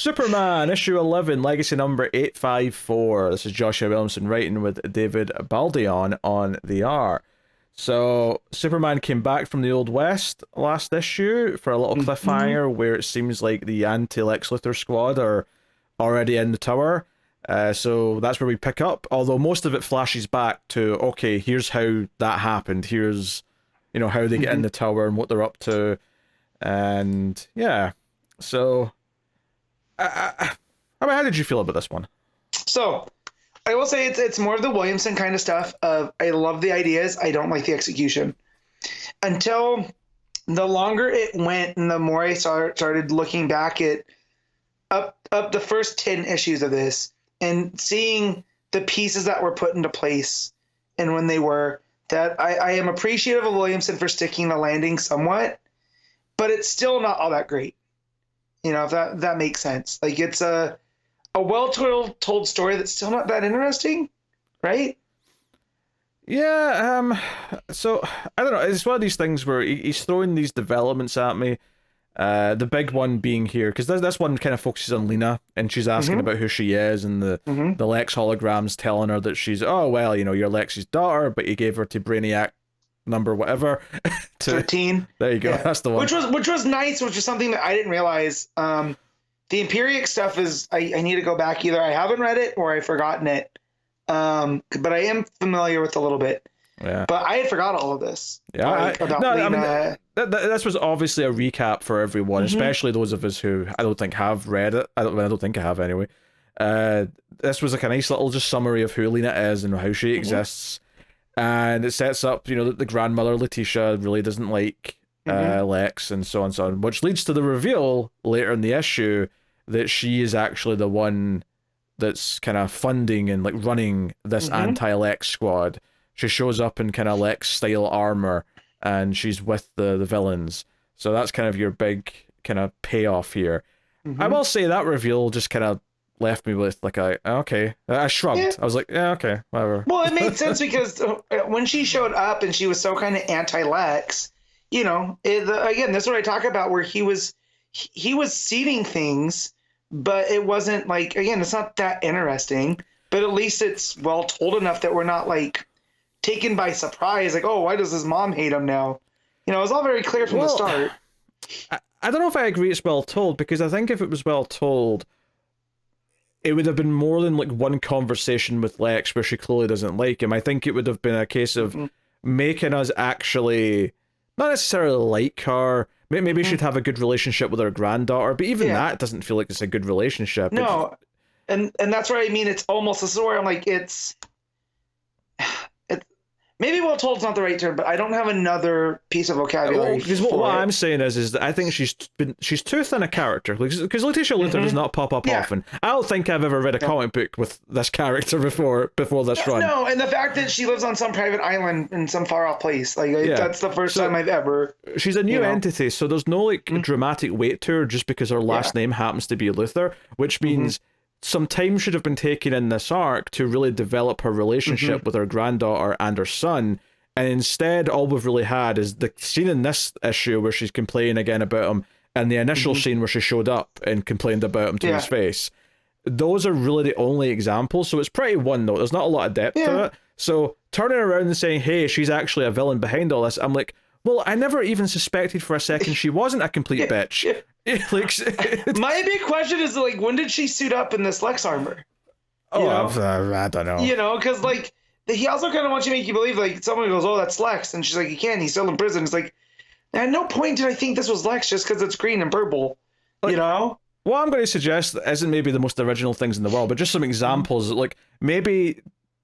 Superman, issue 11, legacy number 854. This is Joshua Williamson writing with David Baldion on the art. So, Superman came back from the Old West last issue for a little cliffhanger where it seems like the anti-Lex Luthor squad are already in the tower. So that's where we pick up, although most of it flashes back to, okay, here's how that happened. Here's, how they get in the tower and what they're up to. And, yeah. So, I mean, how did you feel about this one? So, I will say it's more of the Williamson kind of stuff of I love the ideas, I don't like the execution. Until the longer it went and the more I started looking back at up the first 10 issues of this and seeing the pieces that were put into place and when they were, that I am appreciative of Williamson for sticking the landing somewhat, but it's still not all that great. If that makes sense. Like, it's a well-told story that's still not that interesting, right? Yeah, so, I don't know, it's one of these things where he's throwing these developments at me, the big one being here, because this one kind of focuses on Lena, and she's asking about who she is, and the Lex hologram's telling her that she's, oh, well, you're Lex's daughter, but you gave her to Brainiac number whatever. 13. There you go, that's the one. Which was nice, which is something that I didn't realize. The Imperiac stuff is, I need to go back. Either I haven't read it or I've forgotten it. But I am familiar with a little bit. Yeah. But I had forgot all of this. Yeah. This was obviously a recap for everyone, especially those of us who I don't think have read it. I don't think I have anyway. This was like a nice little just summary of who Lena is and how she exists. And it sets up, that the grandmother, Letitia, really doesn't like Lex and so on, which leads to the reveal later in the issue that she is actually the one that's kind of funding and like running this anti-Lex squad. She shows up in kind of Lex style armor and she's with the villains. So that's kind of your big kind of payoff here. I will say that reveal just kind of left me with like I shrugged. Yeah. I was like, yeah, okay, whatever. Well, it made sense because when she showed up and she was so kind of anti-Lex, again, this is what I talk about where he was seeding things, but it wasn't like, again, it's not that interesting, but at least it's well told enough that we're not like taken by surprise. Like, oh, why does his mom hate him now? It was all very clear from the start. I don't know if I agree it's well told, because I think if it was well told, it would have been more than like one conversation with Lex where she clearly doesn't like him. I think it would have been a case of making us actually not necessarily like her. Maybe she'd have a good relationship with her granddaughter, but even that doesn't feel like it's a good relationship. No, and that's what I mean. It's almost a story. I'm like, it's maybe well told is not the right term, but I don't have another piece of vocabulary. Because what I'm saying is that I think she's too thin a character. Because Letitia Luthor does not pop up often. I don't think I've ever read a comic book with this character before this run. No, and the fact that she lives on some private island in some far off place, that's the first time I've ever. She's a new entity, so there's no like dramatic weight to her just because her last name happens to be Luthor, which means some time should have been taken in this arc to really develop her relationship with her granddaughter and her son, and instead all we've really had is the scene in this issue where she's complaining again about him, and the initial scene where she showed up and complained about him to his face. Those are really the only examples, so it's pretty one note. There's not a lot of depth to it. So turning around and saying, hey, she's actually a villain behind all this, I'm like, well, I never even suspected for a second she wasn't a complete bitch. My big question is, like, when did she suit up in this Lex armor? I don't know. Because, like, he also kind of wants you to make you believe, like, someone goes, oh, that's Lex. And she's like, you can't. He's still in prison. It's like, at no point did I think this was Lex just because it's green and purple, What I'm going to suggest isn't maybe the most original things in the world, but just some examples. Like, maybe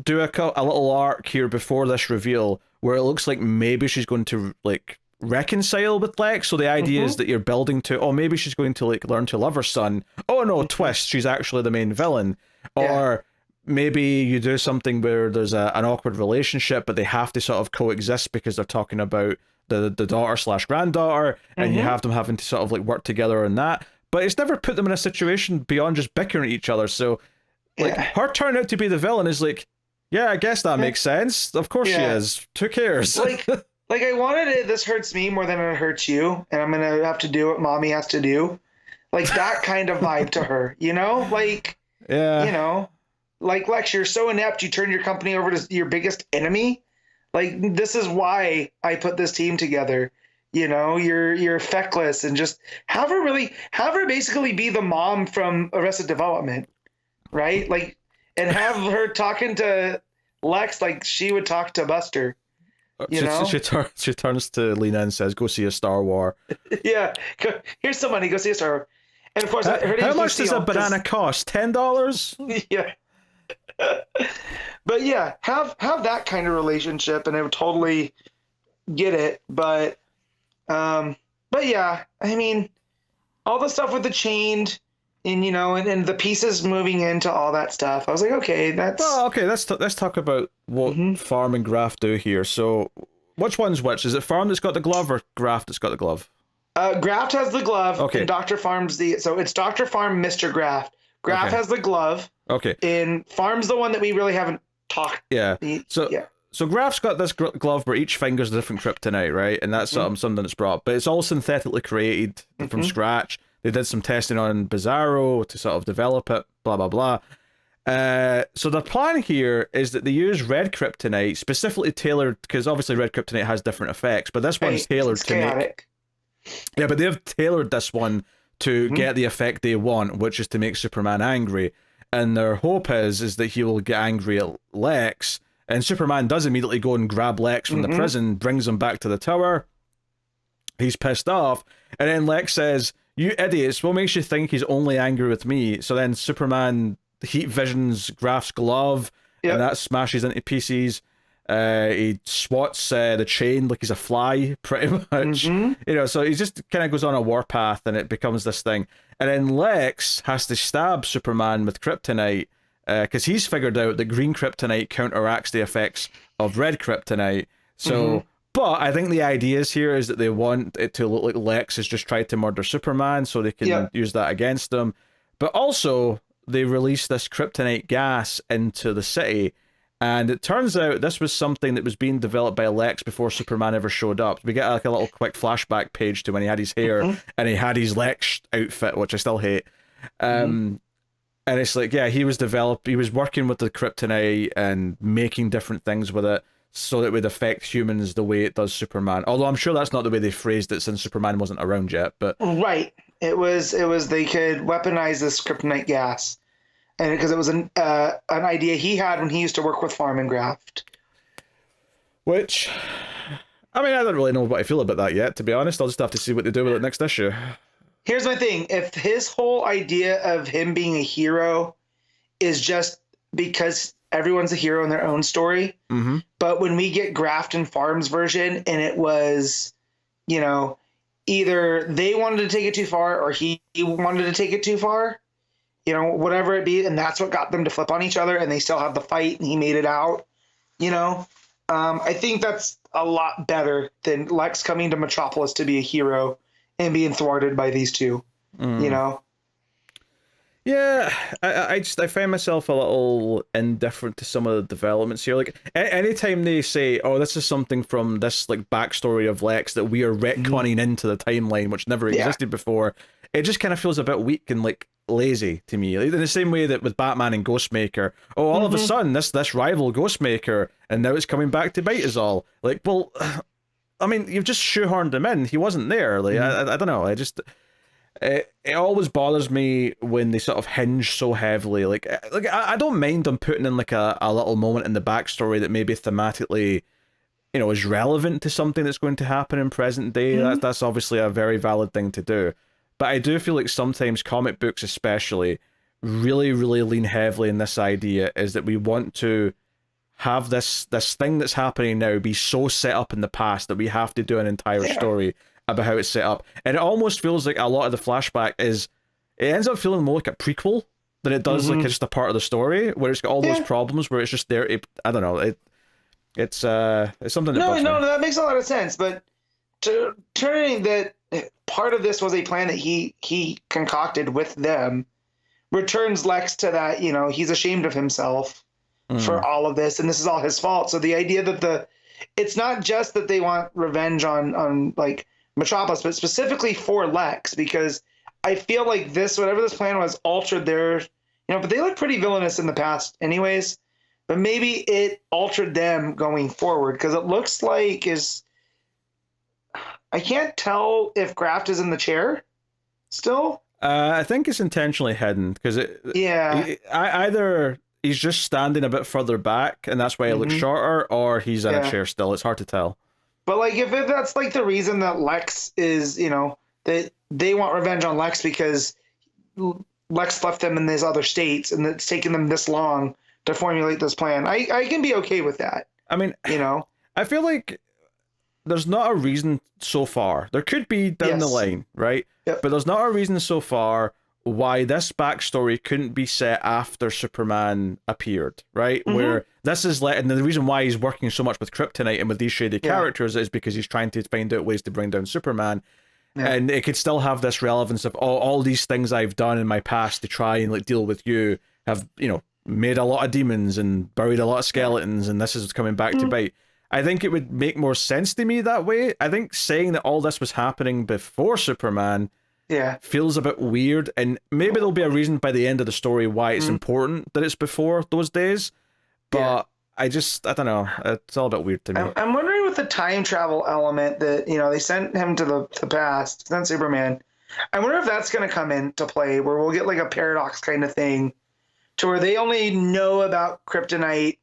do a little arc here before this reveal where it looks like maybe she's going to, like, reconcile with Lex. So the idea is that you're building to, maybe she's going to like learn to love her son. Oh no, twist, she's actually the main villain. Or maybe you do something where there's an awkward relationship, but they have to sort of coexist because they're talking about the daughter / granddaughter, and you have them having to sort of like work together on that. But it's never put them in a situation beyond just bickering at each other. So like her turning out to be the villain is like, yeah, I guess that makes sense. Of course she is. Who cares? Like, I wanted it, this hurts me more than it hurts you, and I'm going to have to do what mommy has to do. like that kind of vibe to her, like, Yeah. like Lex, you're so inept, you turn your company over to your biggest enemy. Like, this is why I put this team together. You're feckless, and just have her basically be the mom from Arrested Development, right? Like, and have her talking to Lex like she would talk to Buster. She turns to Lena and says, "Go see a Star War." Yeah, here's some money. Go see a Star War. And of course, her How name's much does Lucille, a banana cost? $10? Yeah. But yeah, have that kind of relationship, and I would totally get it. But yeah, I mean, all the stuff with the chained, and and the pieces moving into all that stuff. I was like, okay, that's Well, okay. Let's talk about what Farm and Graft do here. So, which one's which? Is it Farm that's got the glove, or Graft that's got the glove? Graft has the glove. Okay. And Dr. Farm's so it's Dr. Farm, Mr. Graft. Graft has the glove. Okay. And Farm's the one that we really haven't talked. Yeah. So Graft's got this glove where each finger's a different kryptonite, right? And that's something that's brought. But it's all synthetically created from scratch. They did some testing on Bizarro to sort of develop it, blah, blah, blah. So the plan here is that they use red kryptonite, specifically tailored, because obviously red kryptonite has different effects, but this one's tailored to chaotic. Yeah, but they've tailored this one to get the effect they want, which is to make Superman angry. And their hope is that he will get angry at Lex, and Superman does immediately go and grab Lex from the prison, brings him back to the tower. He's pissed off, and then Lex says, "You idiots, what makes you think he's only angry with me?" So then Superman heat visions Graft's glove, and that smashes into pieces. He swats the chain like he's a fly, pretty much. So he just kind of goes on a warpath, and it becomes this thing. And then Lex has to stab Superman with kryptonite, because he's figured out that green kryptonite counteracts the effects of red kryptonite. So, but I think the idea here is that they want it to look like Lex has just tried to murder Superman, so they can use that against him. But also, they release this kryptonite gas into the city. And it turns out this was something that was being developed by Lex before Superman ever showed up. We get like a little quick flashback page to when he had his hair and he had his Lex outfit, which I still hate. And it's like, yeah, he was working with the kryptonite and making different things with it so that it would affect humans the way it does Superman. Although I'm sure that's not the way they phrased it since Superman wasn't around yet. But right, it was they could weaponize this kryptonite gas. And because it was an idea he had when he used to work with Farm and Graft. Which, I mean, I don't really know what I feel about that yet, to be honest. I'll just have to see what they do with it next issue. Here's my thing. If his whole idea of him being a hero is just because everyone's a hero in their own story, but when we get Graft and Farm's version and it was, either they wanted to take it too far or he wanted to take it too far, whatever it be, and that's what got them to flip on each other, and they still have the fight, and he made it out. I think that's a lot better than Lex coming to Metropolis to be a hero and being thwarted by these two. Yeah, I find myself a little indifferent to some of the developments here. Like, anytime they say, "Oh, this is something from this like backstory of Lex that we are retconning into the timeline, which never existed before," it just kind of feels a bit weak and like lazy to me. Like, in the same way that with Batman and Ghostmaker, all of a sudden this rival Ghostmaker, and now it's coming back to bite us all. Like, well, I mean, you've just shoehorned him in. He wasn't there. Like, I don't know. It always bothers me when they sort of hinge so heavily. Like I don't mind them putting in like a little moment in the backstory that maybe thematically, is relevant to something that's going to happen in present day. That's obviously a very valid thing to do. But I do feel like sometimes comic books especially really, really lean heavily in this idea is that we want to have this thing that's happening now be so set up in the past that we have to do an entire story about how it's set up. And it almost feels like a lot of the flashback it ends up feeling more like a prequel than it does like just a part of the story where it's got all those problems where it's just there. I don't know. It's something that No, that makes a lot of sense. But turning that part of this was a plan that he concocted with them returns Lex to that, he's ashamed of himself for all of this, and this is all his fault. So the idea that it's not just that they want revenge on like Metropolis, but specifically for Lex, because I feel like this, whatever this plan was, altered their, but they look pretty villainous in the past anyways. But maybe it altered them going forward, because it looks like I can't tell if Graft is in the chair still. I think it's intentionally hidden because either he's just standing a bit further back and that's why it looks shorter, or he's in a chair still. It's hard to tell. But like if that's like the reason that Lex is, that they want revenge on Lex because Lex left them in these other states and it's taken them this long to formulate this plan. I can be okay with that. I mean, I feel like there's not a reason so far. There could be down the line, right? Yep. But there's not a reason so far why this backstory couldn't be set after Superman appeared, right? Where this is and the reason why he's working so much with Kryptonite and with these shady characters is because he's trying to find out ways to bring down Superman. Yeah. And it could still have this relevance of all these things I've done in my past to try and like deal with you have, made a lot of demons and buried a lot of skeletons, and this is coming back to bite. I think it would make more sense to me that way. I think saying that all this was happening before Superman feels a bit weird, and maybe there'll be a reason by the end of the story why it's important that it's before those days, but I don't know. It's all a bit weird to me. I'm wondering with the time travel element that, they sent him to the past, sent Superman. I wonder if that's going to come into play where we'll get like a paradox kind of thing to where they only know about Kryptonite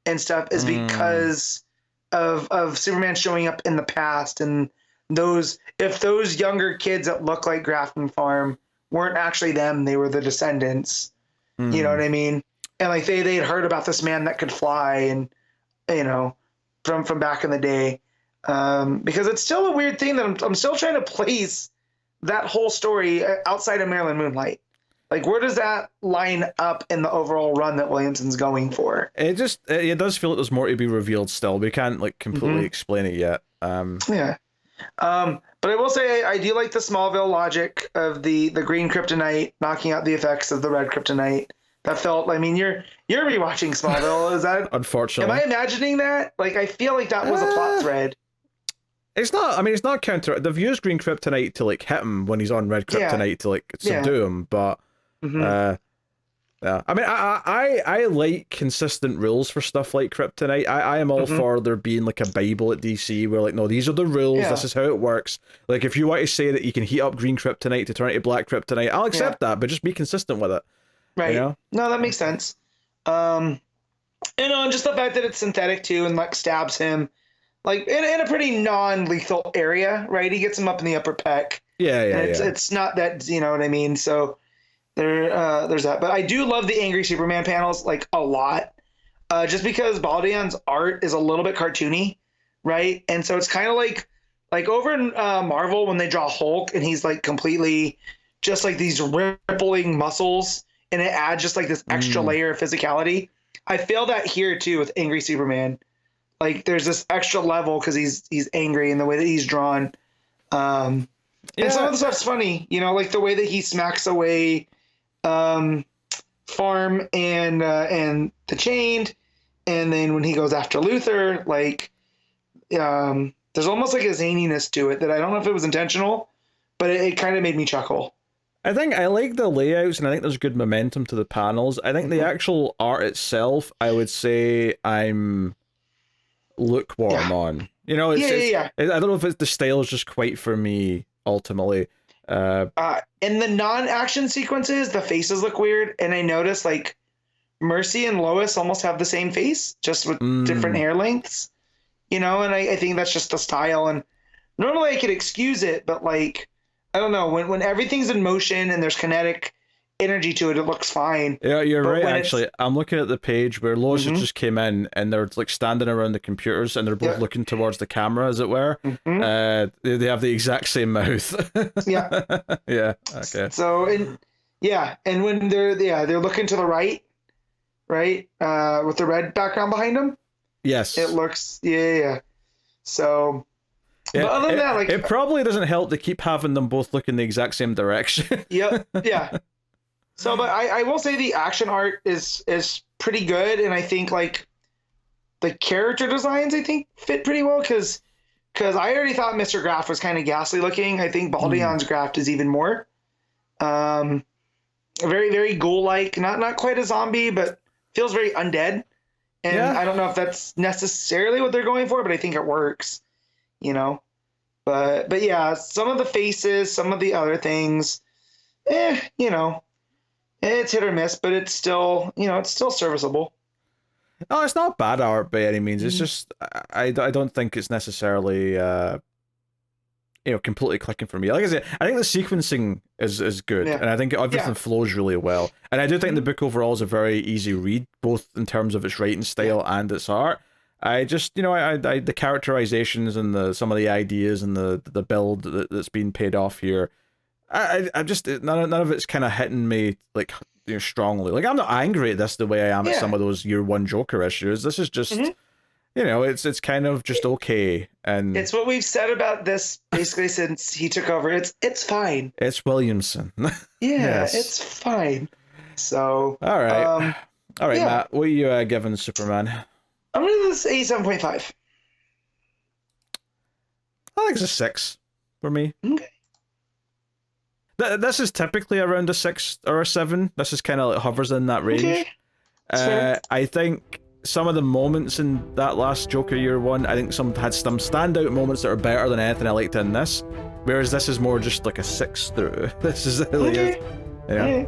and stuff is because of Superman showing up in the past, and if those younger kids that look like Grafton Farm weren't actually them, they were the descendants. You know what I mean? And like they had heard about this man that could fly, and from back in the day, because it's still a weird thing that I'm still trying to place that whole story outside of Maryland Moonlight. Like, where does that line up in the overall run that Williamson's going for? It does feel like there's more to be revealed still. We can't like completely explain it yet. But I will say I do like the Smallville logic of the green kryptonite knocking out the effects of the red kryptonite. That felt, I mean, you're rewatching Smallville. Is that unfortunately? Am I imagining that? Like, I feel like that was a plot thread. It's not. I mean, it's not counter. They've used green kryptonite to like hit him when he's on red kryptonite to like subdue him, but. Yeah, I mean, I like consistent rules for stuff like Kryptonite. I am all for there being like a Bible at DC where like, no, these are the rules, this is how it works. Like, if you want to say that you can heat up green Kryptonite to turn it to black Kryptonite, I'll accept that, but just be consistent with it. Right. No, that makes sense. And just the fact that it's synthetic too, and Lex stabs him like in a pretty non-lethal area, right? He gets him up in the upper pec. It's not that, you know what I mean? So there's that, but I do love the Angry Superman panels like a lot, just because Baldeon's art is a little bit cartoony, right? And so it's kind of like over in Marvel when they draw Hulk and he's like completely just like these rippling muscles, and it adds just like this extra layer of physicality. I feel that here too with Angry Superman. Like there's this extra level because he's angry in the way that he's drawn, and some of the stuff's funny, like the way that he smacks away Farm and the Chained, and then when he goes after Luthor, like there's almost like a zaniness to it that I don't know if it was intentional, but it kind of made me chuckle. I think I like the layouts, and I think there's good momentum to the panels. I think the actual art itself, I would say I'm lukewarm on. I don't know if the style is just quite for me ultimately. In the non-action sequences, the faces look weird, and I noticed like Mercy and Lois almost have the same face, just with different hair lengths, and I think that's just the style, and normally I could excuse it, but like I don't know, when everything's in motion and there's kinetic energy to it, it looks fine. Yeah, you're right. Actually, I'm looking at the page where Lois just came in, and they're like standing around the computers, and they're both looking towards the camera, as it were. They have the exact same mouth. Yeah. Okay. So and when they're looking to the right, with the red background behind them. Yes. It looks So. Yeah, but other than that, like it probably doesn't help to keep having them both look in the exact same direction. Yeah. So, but I will say the action art is pretty good, and I think like the character designs fit pretty well because I already thought Mr. Graft was kind of ghastly looking. I think Baldeon's Graft is even more. Very, very ghoul-like. Not quite a zombie, but feels very undead. And Yeah. I don't know if that's necessarily what they're going for, but I think it works. You know. But yeah, some of the faces, some of the other things, you know, it's hit or miss, but it's still, you know, it's still serviceable. No, it's not bad art by any means. It's just I don't think it's necessarily completely clicking for me. Like I said, I think the sequencing is good, and I think everything flows really well. And I do think the book overall is a very easy read, both in terms of its writing style and its art. I just, the characterizations and some of the ideas and the build that's been paid off here, I'm just none of it's kind of hitting me like strongly. Like I'm not angry at this the way I am at some of those year one Joker issues. This is just, it's kind of just okay. And it's what we've said about this basically since he took over. It's fine. It's Williamson. Yes. It's fine. So all right, Matt, what are you giving Superman? I'm gonna give this 87.5. I think it's a 6 for me. Okay. This is typically around a 6 or a 7. This is kind of like hovers in that range. Okay. I think some of the moments in that last Joker year one, I think some had some standout moments that are better than anything I liked in this. Whereas this is more just like a 6 through. This is really okay. Yeah.